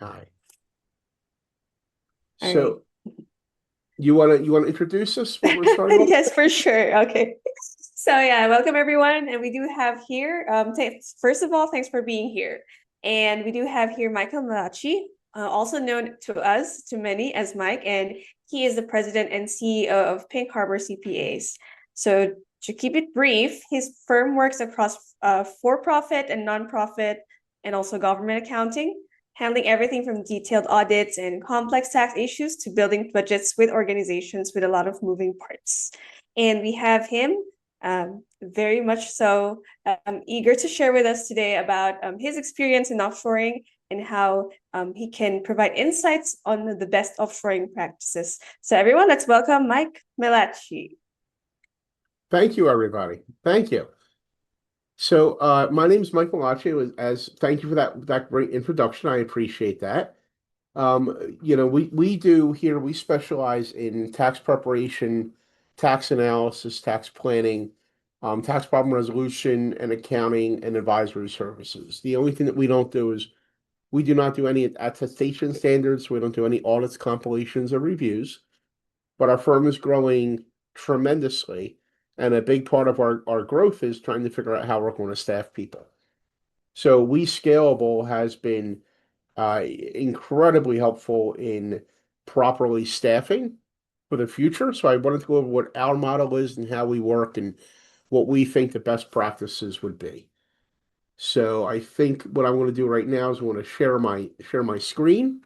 Hi. All right. So you wanna introduce us what we're starting off Yes, with? for sure. Okay. So yeah, welcome everyone. And we do have here, first of all, thanks for being here. And we do have here Michael Malachi, also known to us, to many as Mike, and he is the president and CEO of Pink Harbor CPAs. So to keep it brief, his firm works across for-profit and nonprofit and also government accounting, handling everything from detailed audits and complex tax issues to building budgets with organizations with a lot of moving parts. And we have him very much so eager to share with us today about his experience in offshoring and how he can provide insights on the best offshoring practices. So everyone, let's welcome Mike Mellace. Thank you, everybody. Thank you. So my name is Mike Mellace. As thank you for that great introduction. I appreciate that. We do here, we specialize in tax preparation, tax analysis, tax planning, tax problem resolution, and accounting and advisory services. The only thing that we don't do is we do not do any attestation standards. We don't do any audits, compilations, or reviews. But our firm is growing tremendously. And a big part of our growth is trying to figure out how we're going to staff people. So WeScalable has been incredibly helpful in properly staffing for the future. So I wanted to go over what our model is and how we work and what we think the best practices would be. So I think what I'm going to do right now is I want to share my screen.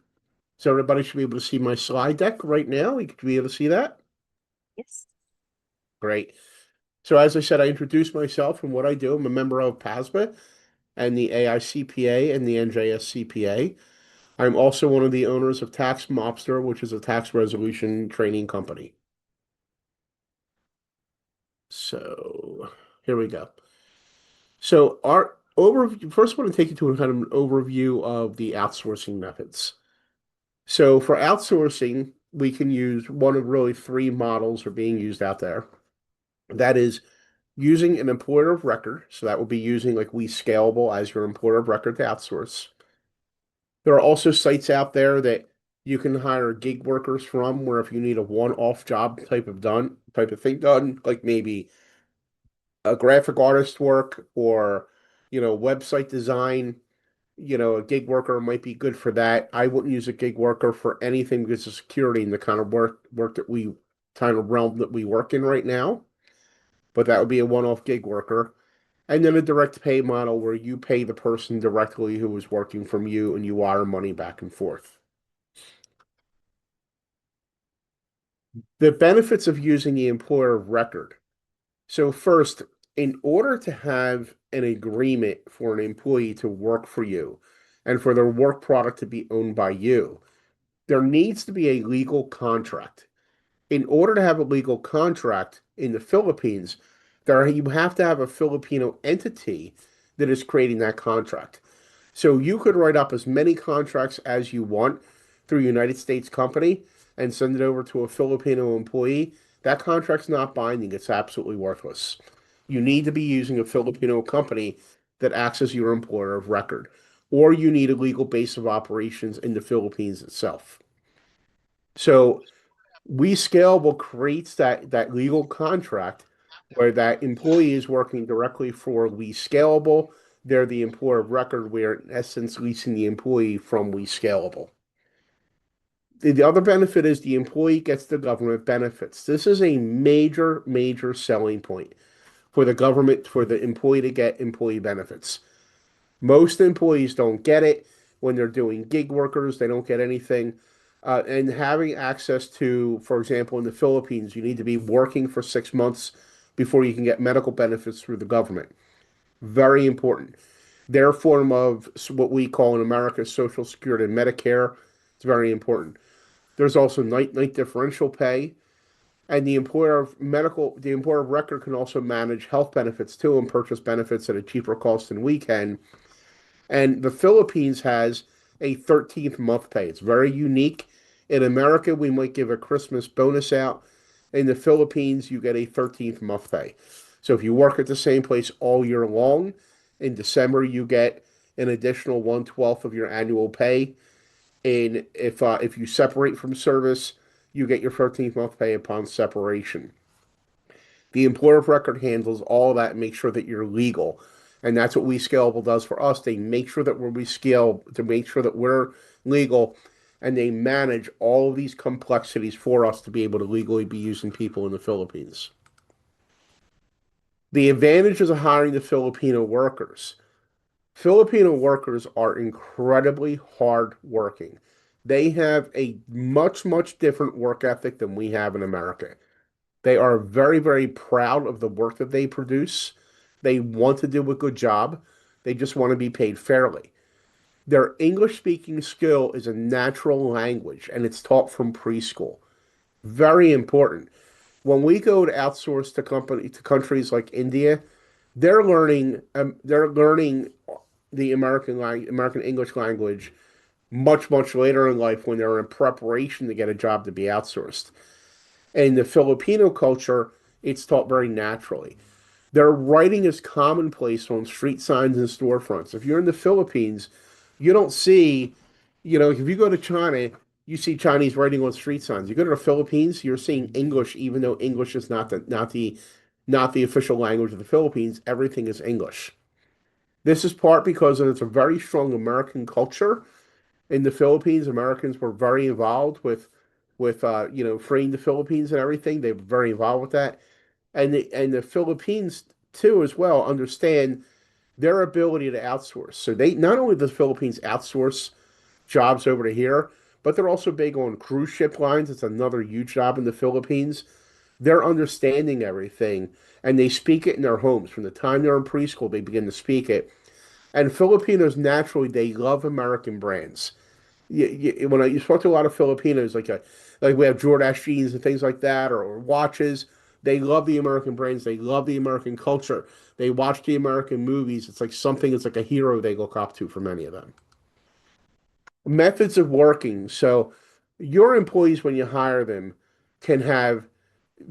So everybody should be able to see my slide deck right now. You could be able to see that. Yes. Great. So as I said, I introduced myself and what I do. I'm a member of PASBA and the AICPA and the NJSCPA. I'm also one of the owners of Tax Mobster, which is a tax resolution training company. So here we go. So our overview, first I want to take you to a kind of an overview of the outsourcing methods. So for outsourcing, we can use one of really three models are being used out there. That is using an employer of record. So that would be using like WeScalable as your employer of record to outsource. There are also sites out there that you can hire gig workers from where if you need a one-off job type of thing done, like maybe a graphic artist work or website design, a gig worker might be good for that. I wouldn't use a gig worker for anything because of security and the kind of work that we kind of realm that we work in right now. But that would be a one-off gig worker. And then a direct pay model where you pay the person directly who is working from you and you wire money back and forth. The benefits of using the employer of record. So first, in order to have an agreement for an employee to work for you and for their work product to be owned by you, there needs to be a legal contract. In order to have a legal contract in the Philippines, you have to have a Filipino entity that is creating that contract. So you could write up as many contracts as you want through a United States company and send it over to a Filipino employee. That contract's not binding. It's absolutely worthless. You need to be using a Filipino company that acts as your employer of record, or you need a legal base of operations in the Philippines itself. So WeScalable creates that legal contract where that employee is working directly for WeScalable. They're the employer of record. We're in essence leasing the employee from WeScalable. The other benefit is the employee gets the government benefits. This is a major, major selling point for the government, for the employee to get employee benefits. Most employees don't get it when they're doing gig workers, they don't get anything. And having access to, for example, in the Philippines, you need to be working for 6 months before you can get medical benefits through the government. Very important. Their form of what we call in America Social Security and Medicare. It's very important. There's also night differential pay, and the employer of record can also manage health benefits too and purchase benefits at a cheaper cost than we can. And the Philippines has a 13th month pay. It's very unique. In America, we might give a Christmas bonus out. In the Philippines, you get a 13th month pay. So if you work at the same place all year long, in December, you get an additional 1/12 of your annual pay. And if you separate from service, you get your 13th month pay upon separation. The employer of record handles all of that and makes sure that you're legal. And that's what WeScalable does for us. They make sure that we scale to make sure that we're legal, and they manage all of these complexities for us to be able to legally be using people in the Philippines. The advantages of hiring the Filipino workers. Filipino workers are incredibly hardworking. They have a much, much different work ethic than we have in America. They are very, very proud of the work that they produce. They want to do a good job. They just want to be paid fairly. Their English speaking skill is a natural language and it's taught from preschool. Very important. When we go to outsource to countries like India, they're learning the American English language much, much later in life when they're in preparation to get a job to be outsourced. In the Filipino culture, it's taught very naturally. Their writing is commonplace on street signs and storefronts. If you're in the Philippines, you don't see, if you go to China, you see Chinese writing on street signs. You go to the Philippines, you're seeing English, even though English is not the official language of the Philippines. Everything is English. This is part because it's a very strong American culture in the Philippines. Americans were very involved with freeing the Philippines and everything. They were very involved with that, and the Philippines too as well understand their ability to outsource. So they not only the Philippines outsource jobs over to here, but they're also big on cruise ship lines. It's another huge job in the Philippines. They're understanding everything and they speak it in their homes. From the time they're in preschool, they begin to speak it. And Filipinos naturally they love American brands. When you talk to a lot of Filipinos, like we have Jordache jeans and things like that, or watches, they love the American brands. They love the American culture. They watch the American movies. It's like something. It's like a hero they look up to for many of them. Methods of working. So your employees, when you hire them, can have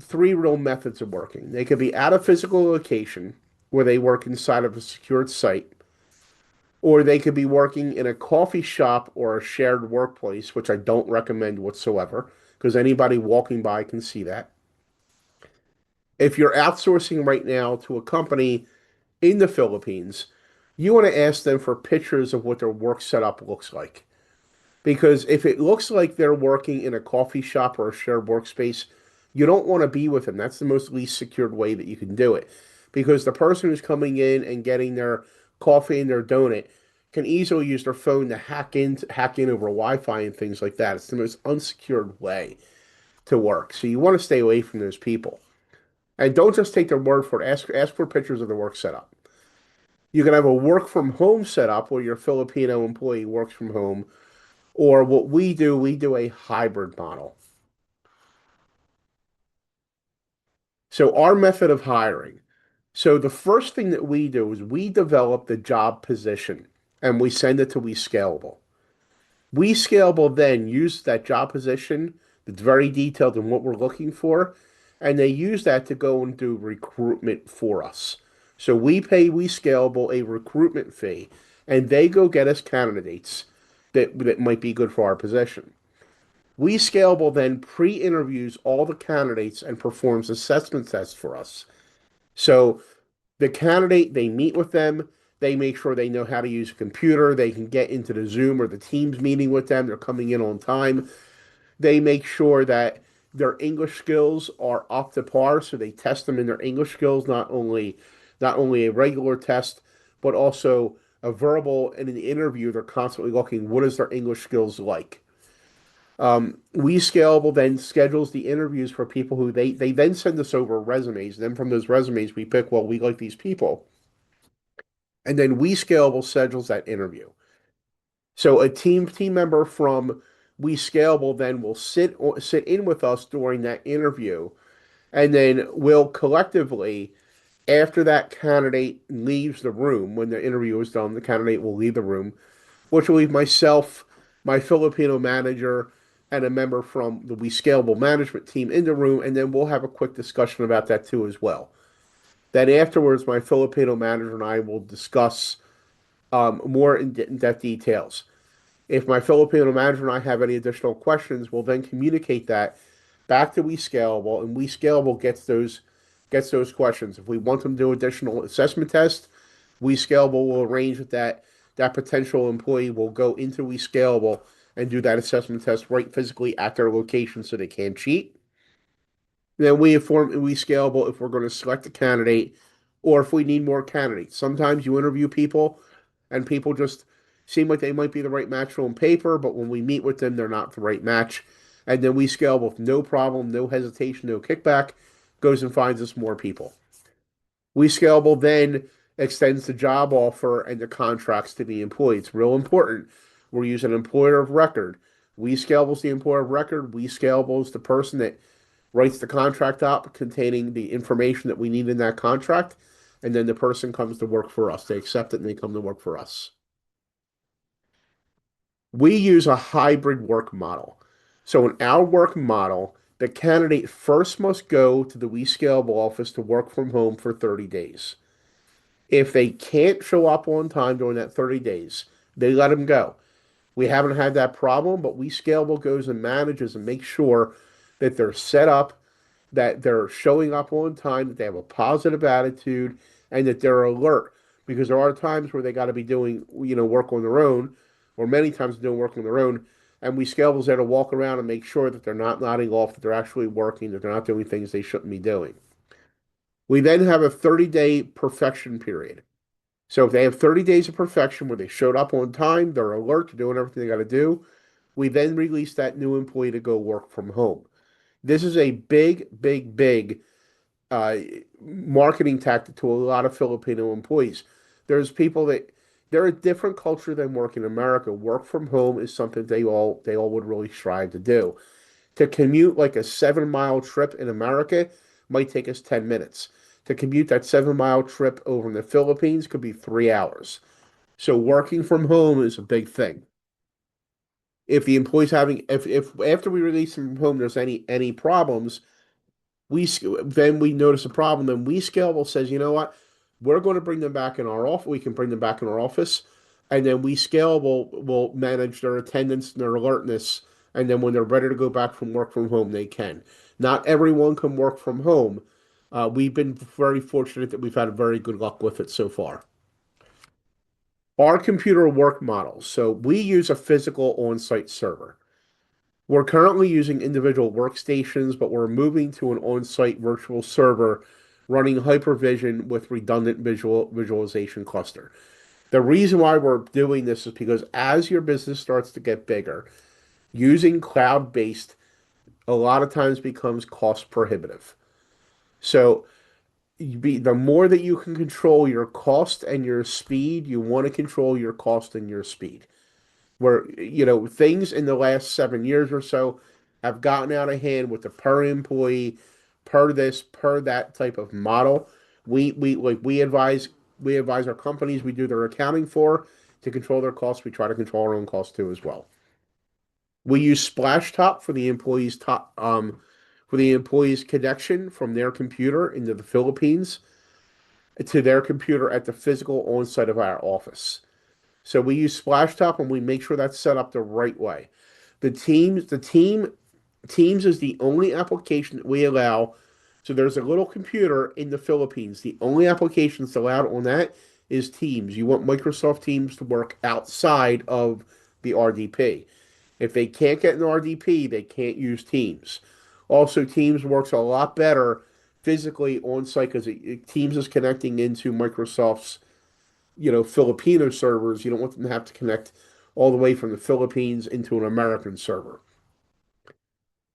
three real methods of working. They could be at a physical location where they work inside of a secured site, or they could be working in a coffee shop or a shared workplace, which I don't recommend whatsoever, because anybody walking by can see that. If you're outsourcing right now to a company in the Philippines, you want to ask them for pictures of what their work setup looks like. Because if it looks like they're working in a coffee shop or a shared workspace, you don't want to be with them. That's the most least secured way that you can do it. Because the person who's coming in and getting their coffee and their donut can easily use their phone to hack in over Wi-Fi and things like that. It's the most unsecured way to work. So you want to stay away from those people. And don't just take their word for it. Ask for pictures of the work setup. You can have a work from home setup where your Filipino employee works from home, or what we do a hybrid model. So our method of hiring. So the first thing that we do is we develop the job position and we send it to WeScalable. WeScalable then use that job position that's very detailed in what we're looking for, and they use that to go and do recruitment for us. So we pay WeScalable a recruitment fee, and they go get us candidates that might be good for our position. WeScalable then pre-interviews all the candidates and performs assessment tests for us. So the candidate, they meet with them, they make sure they know how to use a computer, they can get into the Zoom or the Teams meeting with them, they're coming in on time. They make sure that their English skills are up to par, so they test them in their English skills, not only a regular test, but also a verbal and an interview. They're constantly looking, what is their English skills like? WeScalable then schedules the interviews for people who they then send us over resumes. And then from those resumes, we pick, well, we like these people. And then WeScalable schedules that interview. So a team member from WeScalable then will sit in with us during that interview, and then we'll collectively, after that candidate leaves the room, when the interview is done, the candidate will leave the room, which will leave myself, my Filipino manager, and a member from the WeScalable management team in the room, and then we'll have a quick discussion about that too as well. Then afterwards, my Filipino manager and I will discuss more in-depth details. If my Filipino manager and I have any additional questions, we'll then communicate that back to WeScalable, and WeScalable gets those questions. If we want them to do additional assessment tests, WeScalable will arrange that potential employee will go into WeScalable and do that assessment test right physically at their location so they can't cheat. Then we inform WeScalable if we're going to select a candidate or if we need more candidates. Sometimes you interview people and people just seem like they might be the right match on paper, but when we meet with them, they're not the right match. And then WeScalable with no problem, no hesitation, no kickback, goes and finds us more people. WeScalable then extends the job offer and the contracts to the employee. It's real important. We're using an employer of record. WeScalable is the employer of record. WeScalable is the person that writes the contract up containing the information that we need in that contract. And then the person comes to work for us. They accept it and they come to work for us. We use a hybrid work model. So in our work model, the candidate first must go to the WeScalable office to work from home for 30 days. If they can't show up on time during that 30 days, they let them go. We haven't had that problem, but WeScalable goes and manages and makes sure that they're set up, that they're showing up on time, that they have a positive attitude, and that they're alert. Because there are times where they got to be doing, work on their own, or many times doing work on their own, and WeScalable's there to walk around and make sure that they're not nodding off, that they're actually working, that they're not doing things they shouldn't be doing. We then have a 30-day perfection period. So if they have 30 days of perfection where they showed up on time, they're alert, they're doing everything they got to do, we then release that new employee to go work from home. This is a big, big, big uh, marketing tactic to a lot of Filipino employees. There's people that they're a different culture than work in America. Work from home is something they all would really strive to do. To commute like a 7 mile trip in America might take us 10 minutes. To commute that 7 mile trip over in the Philippines could be 3 hours. So working from home is a big thing. If the employee's having, if after we release them from home, there's any problems, we then we notice a problem, then WeScalable says, you know what, we're going to bring them back in our office. We can bring them back in our office, and then WeScalable will manage their attendance and their alertness. And then when they're ready to go back from work from home, they can. Not everyone can work from home. We've been very fortunate that we've had very good luck with it so far. Our computer work models. So we use a physical on-site server. We're currently using individual workstations, but we're moving to an on-site virtual server running Hypervision with redundant visualization cluster. The reason why we're doing this is because as your business starts to get bigger, using cloud-based a lot of times becomes cost prohibitive. So the more that you can control your cost and your speed, you want to control your cost and your speed. Where things in the last 7 years or so have gotten out of hand with the per employee, per this, per that type of model. We advise our companies we do their accounting for to control their costs. We try to control our own costs too as well. We use Splashtop for the employees connection from their computer into the Philippines to their computer at the physical on-site of our office. So we use Splashtop and we make sure that's set up the right way. Teams is the only application that we allow. So there's a little computer in the Philippines. The only application that's allowed on that is Teams. You want Microsoft Teams to work outside of the RDP. If they can't get an RDP, they can't use Teams. Also, Teams works a lot better physically on site because Teams is connecting into Microsoft's Filipino servers. You don't want them to have to connect all the way from the Philippines into an American server.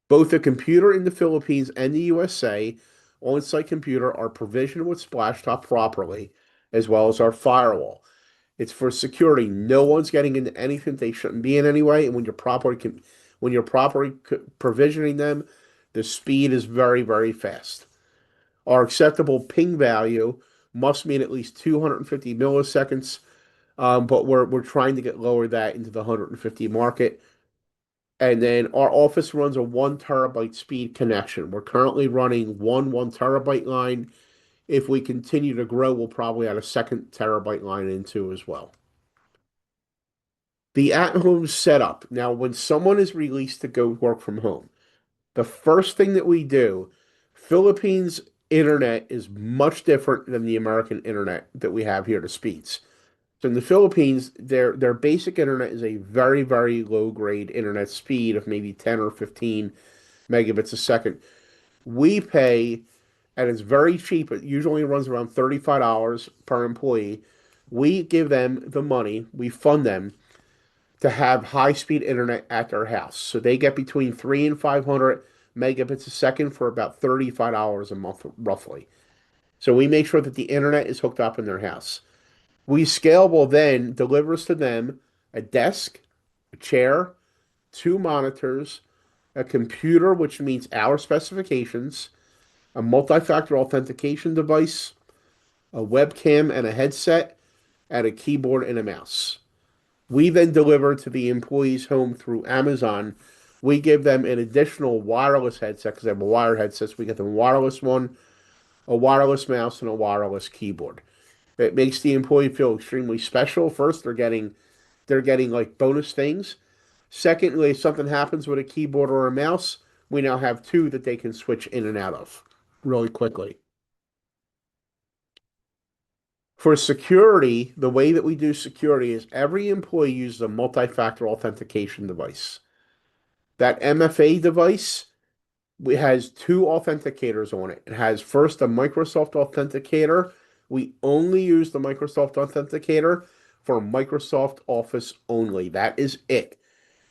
Both the computer in the Philippines and the USA on-site computer are provisioned with Splashtop properly, as well as our firewall. It's for security. No one's getting into anything they shouldn't be in anyway. And when you're properly provisioning them, the speed is very, very fast. Our acceptable ping value must mean at least 250 milliseconds, but we're trying to get lower that into the 150 market. And then our office runs a 1 terabyte speed connection. We're currently running one terabyte line. If we continue to grow, we'll probably add a second terabyte line into as well. The at-home setup. Now, when someone is released to go work from home, the first thing that we do, Philippines internet is much different than the American internet that we have here, the speeds. So in the Philippines, their basic internet is a very, very low grade internet speed of maybe 10 or 15 megabits a second. We pay, and it's very cheap. It usually runs around $35 per employee. We give them the money, we fund them to have high speed internet at their house. So they get between 3 and 500 megabits a second for about $35 a month, roughly. So we make sure that the internet is hooked up in their house. WeScalable then delivers to them a desk, a chair, two monitors, a computer, which meets our specifications, a multi-factor authentication device, a webcam and a headset, and a keyboard and a mouse. We then deliver to the employee's home through Amazon. We give them an additional wireless headset because they have a wired headset. So we get them a wireless one, a wireless mouse, and a wireless keyboard. It makes the employee feel extremely special. First, they're getting like bonus things. Secondly, if something happens with a keyboard or a mouse, we now have two that they can switch in and out of really quickly. For security, the way that we do security is every employee uses a multi-factor authentication device. That MFA device has two authenticators on it. It has first a Microsoft Authenticator. We only use the Microsoft Authenticator for Microsoft Office only. That is it.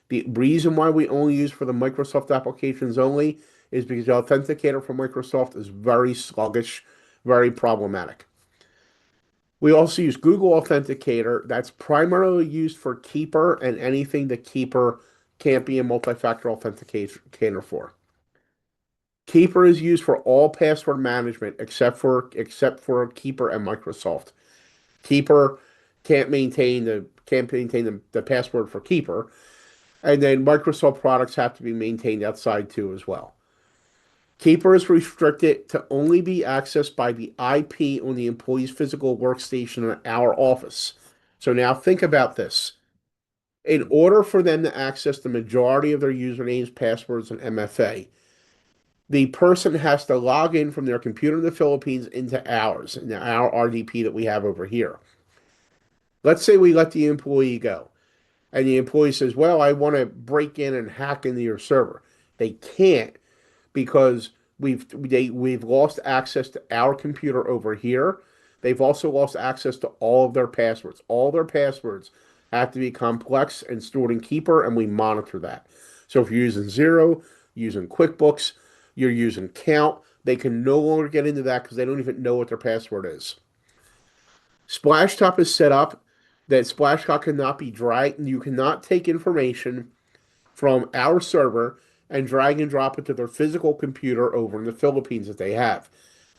The reason why we only use for the Microsoft applications only is because the Authenticator for Microsoft is very sluggish, very problematic. We also use Google Authenticator. That's primarily used for Keeper and anything that Keeper can't be a multi-factor authenticator for. Keeper is used for all password management except for Keeper and Microsoft. Keeper can't maintain the password for Keeper, and then Microsoft products have to be maintained outside too as well. Keeper is restricted to only be accessed by the IP on the employee's physical workstation in our office. So now think about this. In order for them to access the majority of their usernames, passwords, and MFA, the person has to log in from their computer in the Philippines into ours, now our RDP that we have over here. Let's say we let the employee go, and the employee says, "Well, I want to break in and hack into your server." They can't because we've lost access to our computer over here. They've also lost access to all of their passwords. All their passwords have to be complex and stored in Keeper, and we monitor that. So if you're using Zero, using QuickBooks, you're using Count, they can no longer get into that because they don't even know what their password is. Splashtop is set up that Splashtop cannot be dragged. You cannot take information from our server and drag and drop it to their physical computer over in the Philippines that they have.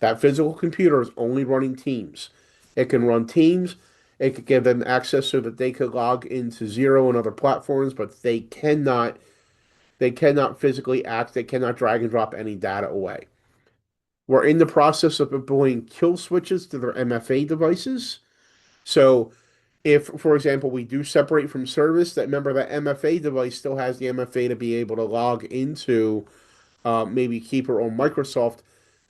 That physical computer is only running Teams. It can run Teams. It could give them access so that they could log into Zero and other platforms, but they cannot physically act. They cannot drag and drop any data away. We're in the process of deploying kill switches to their MFA devices. So if, for example, we do separate from service, that remember that MFA device still has the MFA to be able to log into maybe Keeper or Microsoft.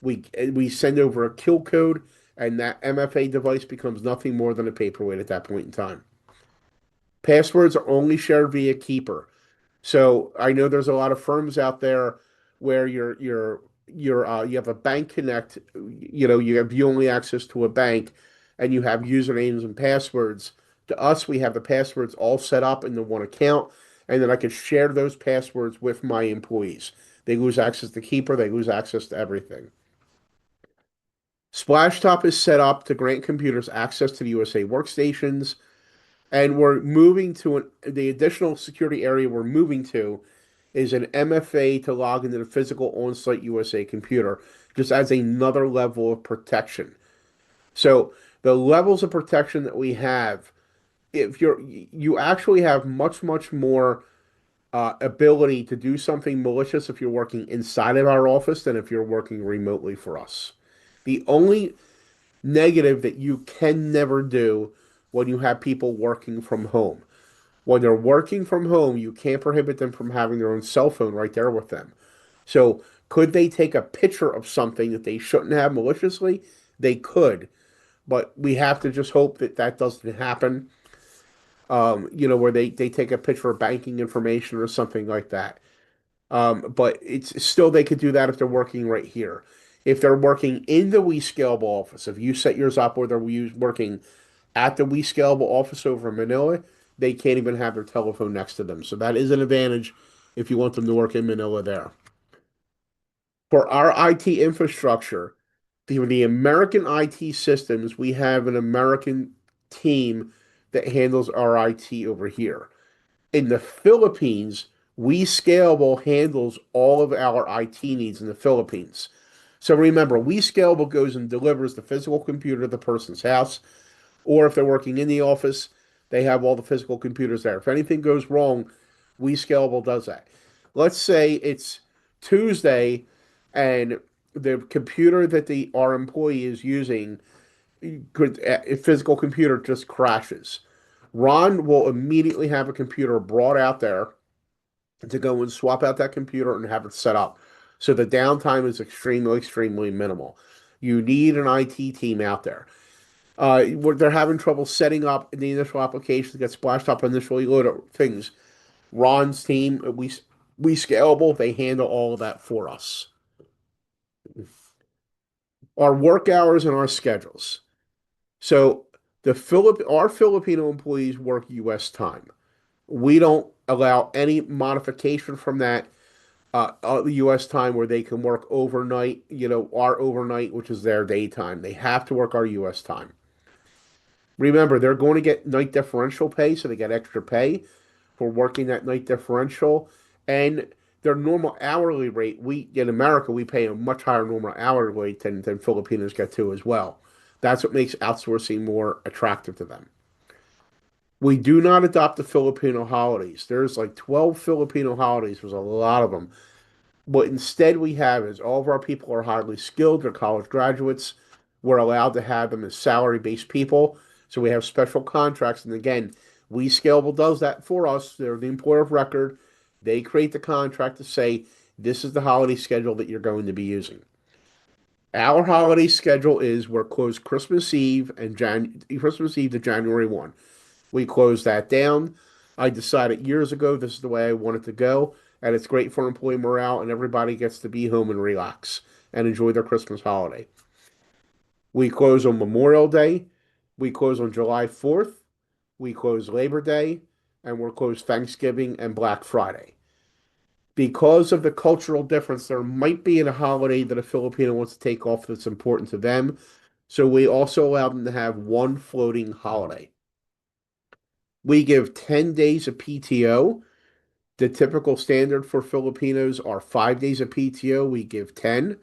We send over a kill code, and that MFA device becomes nothing more than a paperweight at that point in time. Passwords are only shared via Keeper. So I know there's a lot of firms out there where you have a bank connect, you have view only access to a bank, and you have usernames and passwords. To us, we have the passwords all set up in the one account, and then I can share those passwords with my employees. They lose access to Keeper, they lose access to everything. Splashtop is set up to grant computers access to the USA workstations, and we're moving to the additional security area we're moving to is an MFA to log into the physical on-site USA computer, just as another level of protection. So the levels of protection that we have, if you actually have much, much more ability to do something malicious if you're working inside of our office than if you're working remotely for us. The only negative that you can never do when you have people working from home. When they're working from home, you can't prohibit them from having their own cell phone right there with them. So, could they take a picture of something that they shouldn't have maliciously? They could, but we have to just hope that that doesn't happen. Where they take a picture of banking information or something like that. But it's still they could do that if they're working right here. If they're working in the WeScalable office, if you set yours up where they're working at the WeScalable office over in Manila, they can't even have their telephone next to them. So that is an advantage if you want them to work in Manila there. For our IT infrastructure, the American IT systems, we have an American team that handles our IT over here. In the Philippines, WeScalable handles all of our IT needs in the Philippines. So remember, WeScalable goes and delivers the physical computer to the person's house, or if they're working in the office, they have all the physical computers there. If anything goes wrong, WeScalable does that. Let's say it's Tuesday and the computer that our employee is using, a physical computer just crashes. Ron will immediately have a computer brought out there to go and swap out that computer and have it set up. So the downtime is extremely, extremely minimal. You need an IT team out there. They're having trouble setting up the initial application to get splashed up initially load things. Ron's team, WeScalable, they handle all of that for us. Our work hours and our schedules. So our Filipino employees work U.S. time. We don't allow any modification from that U.S. time where they can work overnight, our overnight, which is their daytime. They have to work our U.S. time. Remember, they're going to get night differential pay, so they get extra pay for working that night differential. And their normal hourly rate, we in America, we pay a much higher normal hourly rate than Filipinos get to as well. That's what makes outsourcing more attractive to them. We do not adopt the Filipino holidays. There's like 12 Filipino holidays. There's a lot of them. What instead we have is all of our people are highly skilled. They're college graduates. We're allowed to have them as salary-based people. So we have special contracts. And again, WeScalable does that for us. They're the employer of record. They create the contract to say, this is the holiday schedule that you're going to be using. Our holiday schedule is we're closed Christmas Eve to January 1. We closed that down. I decided years ago this is the way I wanted to go, and it's great for employee morale, and everybody gets to be home and relax and enjoy their Christmas holiday. We close on Memorial Day. We close on July 4th. We close Labor Day, and we're closed Thanksgiving and Black Friday. Because of the cultural difference, there might be a holiday that a Filipino wants to take off that's important to them. So we also allow them to have one floating holiday. We give 10 days of PTO. The typical standard for Filipinos are 5 days of PTO. We give 10.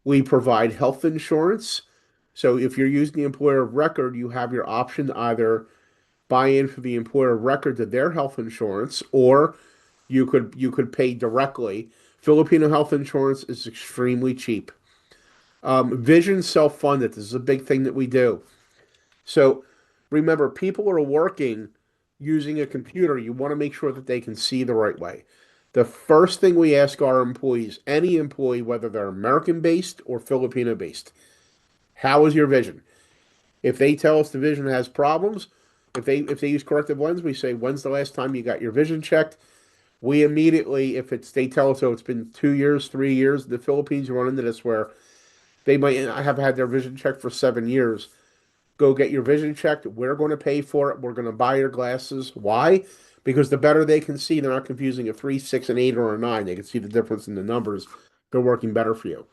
We provide health insurance. So if you're using the employer of record, you have your option to either buy in for the employer of record to their health insurance, or you could pay directly. Filipino health insurance is extremely cheap. Vision self-funded. This is a big thing that we do. So remember, people are working using a computer. You want to make sure that they can see the right way. The first thing we ask our employees, any employee, whether they're American based or Filipino based, how is your vision? If they tell us the vision has problems, if they use corrective lens, we say, when's the last time you got your vision checked? We immediately, if it's they tell us, oh, it's been 2 years, 3 years. The Philippines run into this where they might have had their vision checked for 7 years. Go get your vision checked. We're going to pay for it. We're going to buy your glasses. Why? Because the better they can see, they're not confusing a 3, 6, an 8, or a 9. They can see the difference in the numbers. They're working better for you.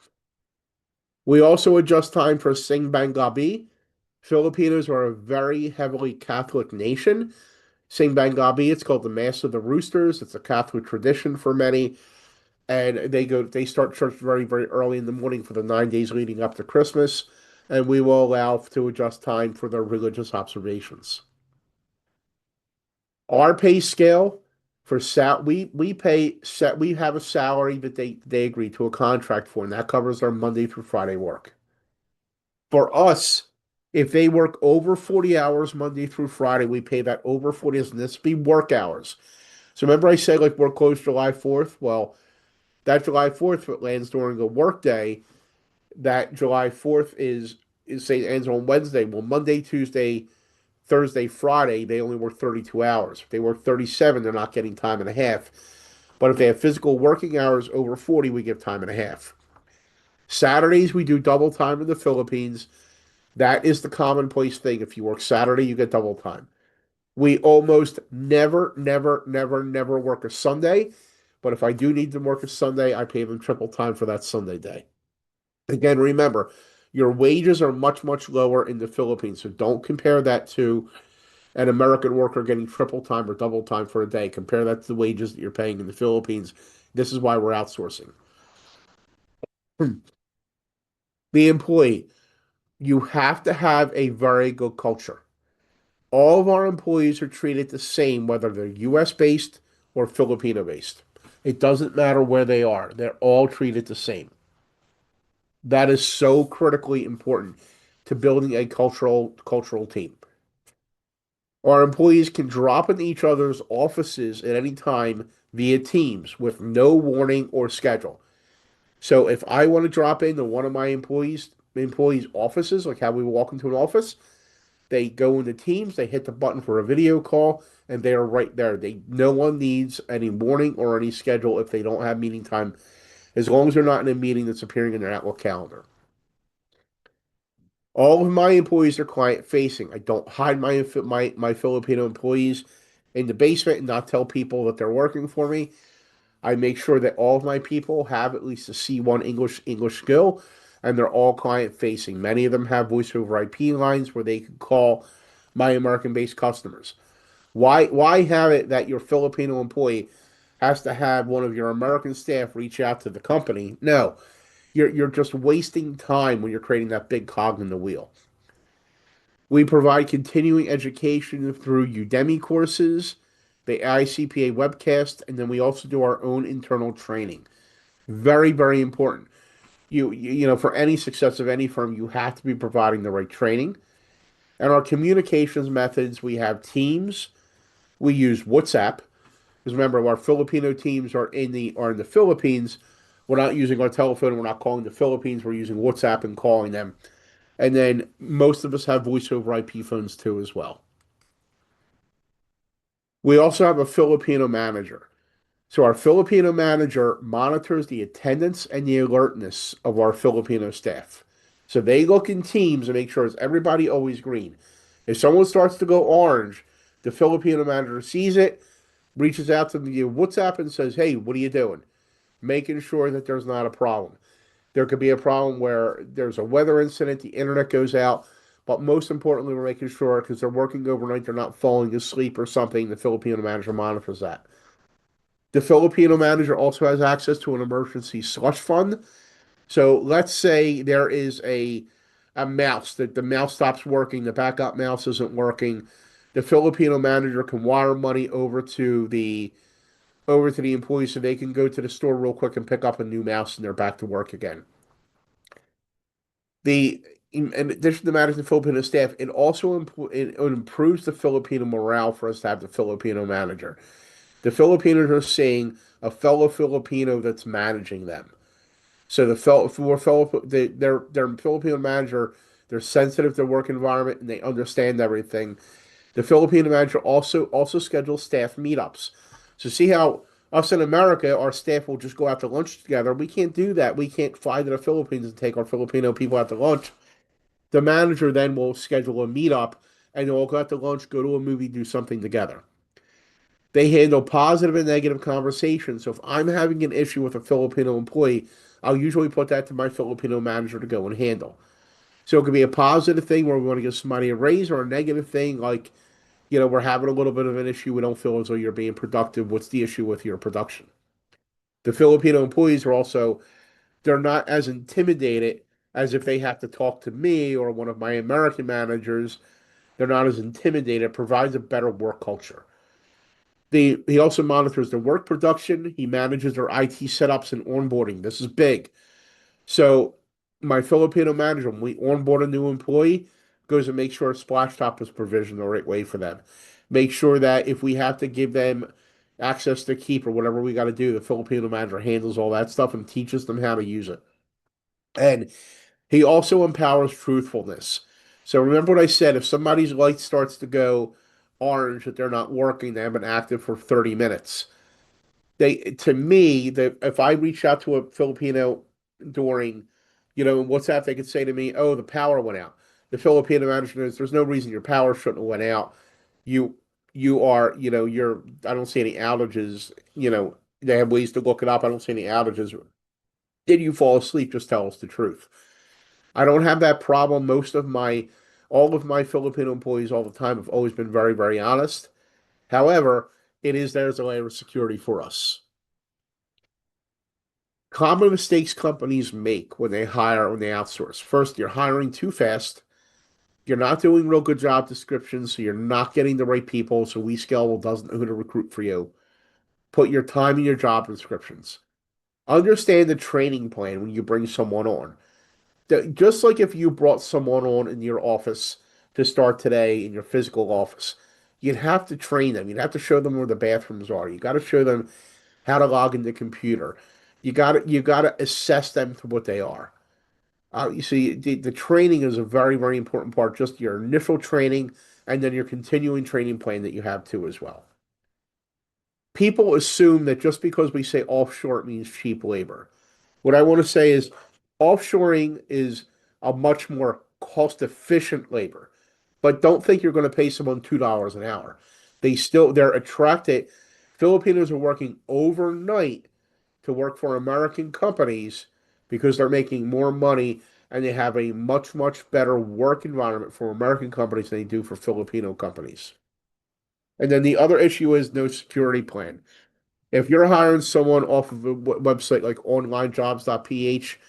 We also adjust time for Singbang Gabi. Filipinos are a very heavily Catholic nation. Singbang Gabi, it's called the Mass of the Roosters. It's a Catholic tradition for many. And they start church very, very early in the morning for the 9 days leading up to Christmas. And we will allow to adjust time for their religious observations. Our pay scale for we pay set we have a salary that they agree to a contract for, and that covers their Monday through Friday work. For us, If they work over 40 hours Monday through Friday, we pay that over 40 hours, and this be work hours. So remember I said like we're closed July 4th? Well, that July 4th, if it lands during a work day, that July 4th is say ends on Wednesday. Well, Monday, Tuesday, Thursday, Friday, they only work 32 hours. If they work 37, they're not getting time and a half. But if they have physical working hours over 40, we give time and a half. Saturdays, we do double time in the Philippines. That is the commonplace thing. If you work Saturday, you get double time. We almost never, never, never, never work a Sunday. But if I do need to work a Sunday, I pay them triple time for that Sunday day. Again, remember, your wages are much, much lower in the Philippines. So don't compare that to an American worker getting triple time or double time for a day. Compare that to the wages that you're paying in the Philippines. This is why we're outsourcing. The employee, you have to have a very good culture. All of our employees are treated the same, whether they're US based or Filipino based. It doesn't matter where they are, they're all treated the same. That is so critically important to building a cultural team. Our employees can drop into each other's offices at any time via Teams with no warning or schedule. So if I want to drop into one of my employees' offices, like how we walk into an office, they go into Teams, they hit the button for a video call, and they are right there. No one needs any warning or any schedule if they don't have meeting time, as long as they're not in a meeting that's appearing in their Outlook calendar. All of my employees are client facing. I don't hide my Filipino employees in the basement and not tell people that they're working for me. I make sure that all of my people have at least a C1 English skill, and they're all client facing. Many of them have voice over IP lines where they can call my American based customers. Why have it that your Filipino employee has to have one of your American staff reach out to the company? No, you're just wasting time when you're creating that big cog in the wheel. We provide continuing education through Udemy courses, the ICPA webcast, and then we also do our own internal training. Very, very important. For any success of any firm, you have to be providing the right training. And our communications methods, we have Teams, we use WhatsApp. Because remember, our Filipino teams are in the Philippines. We're not using our telephone. We're not calling the Philippines. We're using WhatsApp and calling them. And then most of us have voice over IP phones too as well. We also have a Filipino manager. So our Filipino manager monitors the attendance and the alertness of our Filipino staff. So they look in Teams and make sure it's everybody always green. If someone starts to go orange, the Filipino manager sees it, reaches out to the WhatsApp and says, "Hey, what are you doing?" Making sure that there's not a problem. There could be a problem where there's a weather incident, the internet goes out, but most importantly, we're making sure because they're working overnight, they're not falling asleep or something. The Filipino manager monitors that. The Filipino manager also has access to an emergency slush fund. So let's say there is a mouse that the mouse stops working, the backup mouse isn't working. The Filipino manager can wire money over to the employees so they can go to the store real quick and pick up a new mouse and they're back to work again. In addition to managing the Filipino staff, it improves the Filipino morale for us to have the Filipino manager. The Filipinos are seeing a fellow Filipino that's managing them. So their Filipino manager, they're sensitive to work environment and they understand everything. The Filipino manager also schedules staff meetups. So see how us in America, our staff will just go out to lunch together. We can't do that. We can't fly to the Philippines and take our Filipino people out to lunch. The manager then will schedule a meetup and they'll go out to lunch, go to a movie, do something together. They handle positive and negative conversations. So if I'm having an issue with a Filipino employee, I'll usually put that to my Filipino manager to go and handle. So it could be a positive thing where we want to give somebody a raise or a negative thing like, we're having a little bit of an issue. We don't feel as though you're being productive. What's the issue with your production? The Filipino employees they're not as intimidated as if they have to talk to me or one of my American managers. They're not as intimidated. It provides a better work culture. He also monitors their work production. He manages their IT setups and onboarding. This is big. So my Filipino manager, when we onboard a new employee, goes and makes sure Splash Top is provisioned the right way for them. Make sure that if we have to give them access to keep or whatever we got to do, the Filipino manager handles all that stuff and teaches them how to use it. And he also empowers truthfulness. So remember what I said, if somebody's light starts to go orange that they're not working, they haven't been active for 30 minutes. They to me, that if I reach out to a Filipino during, WhatsApp, they could say to me, "Oh, the power went out." The Filipino manager knows there's no reason your power shouldn't have went out. You you are, you're I don't see any outages, they have ways to look it up. I don't see any outages. Did you fall asleep? Just tell us the truth. I don't have that problem. All of my Filipino employees all the time have always been very, very honest. However, there's a layer of security for us. Common mistakes companies make when they hire, when they outsource. First, you're hiring too fast. You're not doing real good job descriptions, so you're not getting the right people. So WeScalable doesn't know who to recruit for you. Put your time in your job descriptions. Understand the training plan when you bring someone on. Just like if you brought someone on in your office to start today in your physical office, you'd have to train them. You'd have to show them where the bathrooms are. You got to show them how to log in the computer. You got to assess them to what they are. You see, the training is a very, very important part. Just your initial training and then your continuing training plan that you have too as well. People assume that just because we say offshore, it means cheap labor. What I want to say is offshoring is a much more cost efficient labor, but don't think you're going to pay someone $2 an hour. They're attracted. Filipinos are working overnight to work for American companies because they're making more money and they have a much, much better work environment for American companies than they do for Filipino companies. And then the other issue is no security plan. If you're hiring someone off of a website like onlinejobs.ph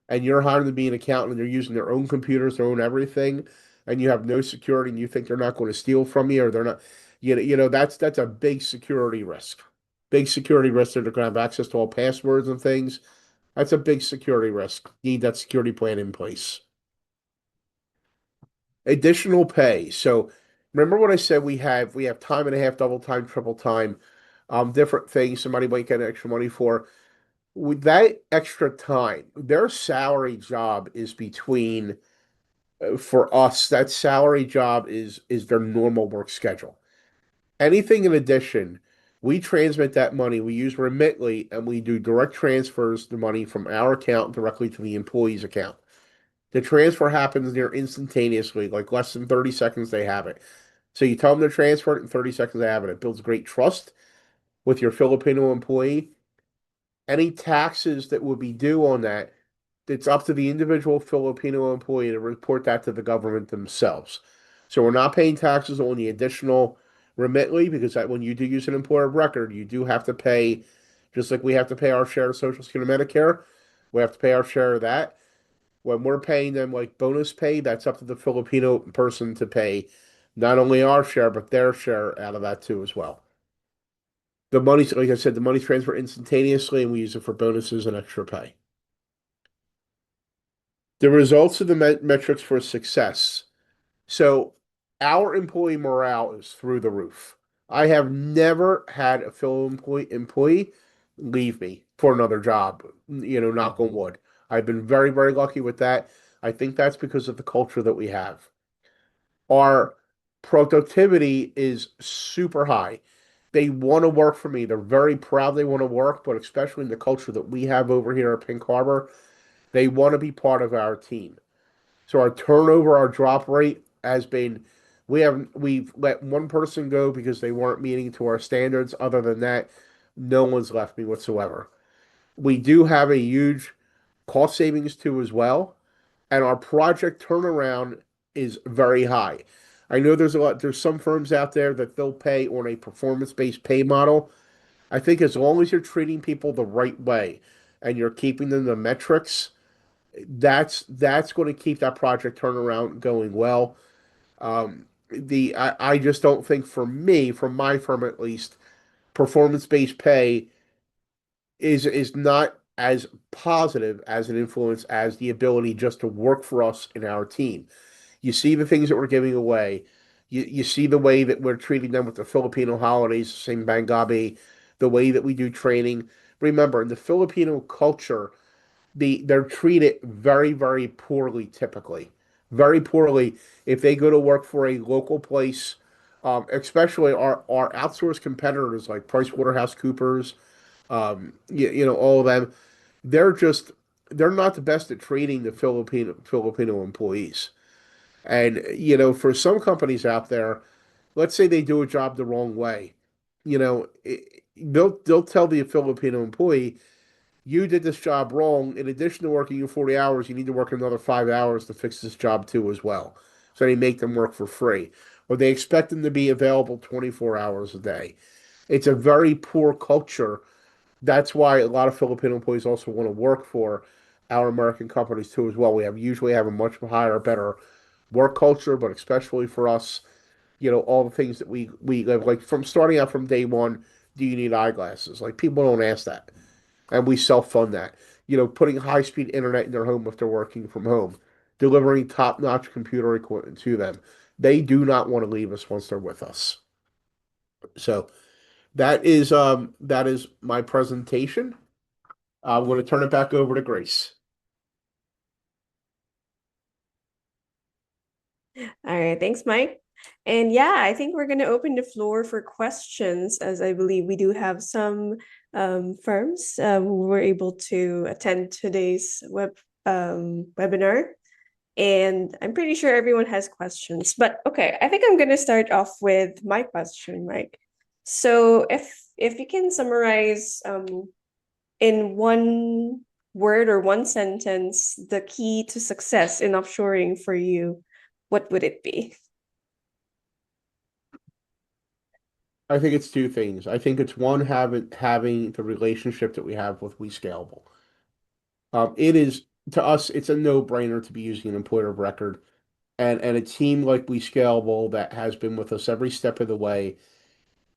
and you're hiring them to be an accountant and they're using their own computers, their own everything, and you have no security and you think they're not going to steal from you or they're not, that's a big security risk. Big security risk that they're going to have access to all passwords and things. That's a big security risk. You need that security plan in place. Additional pay. So remember what I said we have time and a half, double time, triple time, different things somebody might get extra money for. With that extra time, their salary job is between for us, that salary job is their normal work schedule. Anything in addition, we transmit that money. We use Remitly and we do direct transfers the money from our account directly to the employee's account. The transfer happens near instantaneously, like less than 30 seconds they have it. So you tell them to transfer it in 30 seconds they have it. It builds great trust with your Filipino employee. Any taxes that would be due on that, it's up to the individual Filipino employee to report that to the government themselves. So we're not paying taxes on the additional remitly because when you do use an employer of record, you do have to pay, just like we have to pay our share of Social Security and Medicare, we have to pay our share of that. When we're paying them like bonus pay, that's up to the Filipino person to pay not only our share, but their share out of that too as well. The money's, like I said, the money's transferred instantaneously and we use it for bonuses and extra pay. The results of the metrics for success. So our employee morale is through the roof. I have never had a fellow employee leave me for another job, knock on wood. I've been very, very lucky with that. I think that's because of the culture that we have. Our productivity is super high. They want to work for me. They're very proud they want to work, but especially in the culture that we have over here at Pink Harbor, they want to be part of our team. So our turnover, our drop rate has been we've let one person go because they weren't meeting to our standards. Other than that, no one's left me whatsoever. We do have a huge cost savings too as well, and our project turnaround is very high. I know there's some firms out there that they'll pay on a performance-based pay model. I think as long as you're treating people the right way and you're keeping them the metrics, that's going to keep that project turnaround going well. I just don't think for me, from my firm at least, performance based pay is not as positive as an influence as the ability just to work for us in our team. You see the things that we're giving away. You see the way that we're treating them with the Filipino holidays, same Bangabi, the way that we do training. Remember, in the Filipino culture, they're treated very, very poorly typically. Very poorly if they go to work for a local place, especially our outsourced competitors like PricewaterhouseCoopers, all of them. They're just they're not the best at treating the Filipino employees. And for some companies out there, let's say they do a job the wrong way, they'll tell the Filipino employee, you did this job wrong. In addition to working your 40 hours, you need to work another 5 hours to fix this job too as well. So they make them work for free, or they expect them to be available 24 hours a day. It's a very poor culture. That's why a lot of Filipino employees also want to work for our American companies too as well. We usually have a much higher, better work culture, but especially for us, all the things that we live like from starting out from day one. Do you need eyeglasses? Like people don't ask that, and we self fund that. Putting high speed internet in their home if they're working from home, delivering top notch computer equipment to them. They do not want to leave us once they're with us. So that is my presentation. I'm going to turn it back over to Grace. All right, thanks, Mike. And yeah, I think we're going to open the floor for questions, as I believe we do have some firms who were able to attend today's webinar. And I'm pretty sure everyone has questions. But okay, I think I'm going to start off with my question, Mike. So if you can summarize in one word or one sentence the key to success in offshoring for you, what would it be? I think it's two things. I think it's one, having the relationship that we have with WeScalable. It is to us, it's a no-brainer to be using an employer of record, and a team like WeScalable that has been with us every step of the way.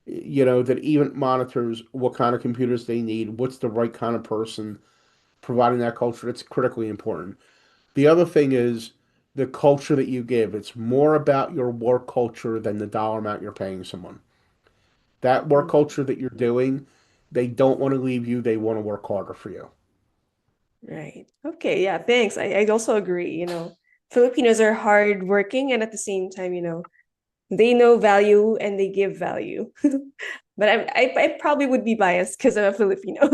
That even monitors what kind of computers they need, what's the right kind of person, providing that culture. It's critically important. The other thing is the culture that you give. It's more about your work culture than the dollar amount you're paying someone. That work Mm, culture that you're doing, they don't want to leave you. They want to work harder for you. right. Okay. Yeah. Thanks. I also agree. Filipinos are hardworking and at the same time, they know value and they give value. But I probably would be biased because I'm a Filipino.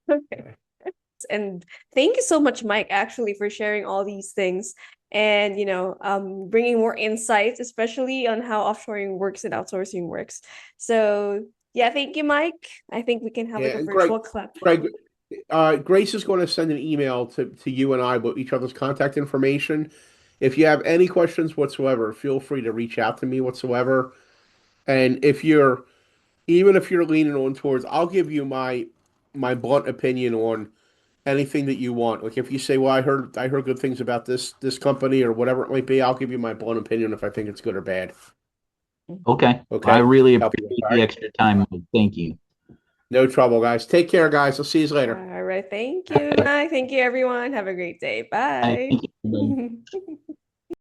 Okay. And thank you so much, Mike, actually, for sharing all these things and bringing more insights, especially on how offshoring works and outsourcing works. So yeah, thank you, Mike. I think we can have like Yeah, a and Greg, virtual clap. Greg, Grace is going to send an email to you and I with each other's contact information. If you have any questions whatsoever, feel free to reach out to me whatsoever. And even if you're leaning on towards, I'll give you my blunt opinion on anything that you want. Like if you say, "Well, I heard good things about this company or whatever it might be," I'll give you my blunt opinion if I think it's good or bad. Okay. I Okay, really help you. appreciate All the right, extra time. Thank you. no trouble, guys. Take care, guys. I'll see you later. All right. Thank you, Mike. Thank you, everyone. Have a great day. Bye. Thank you, everybody.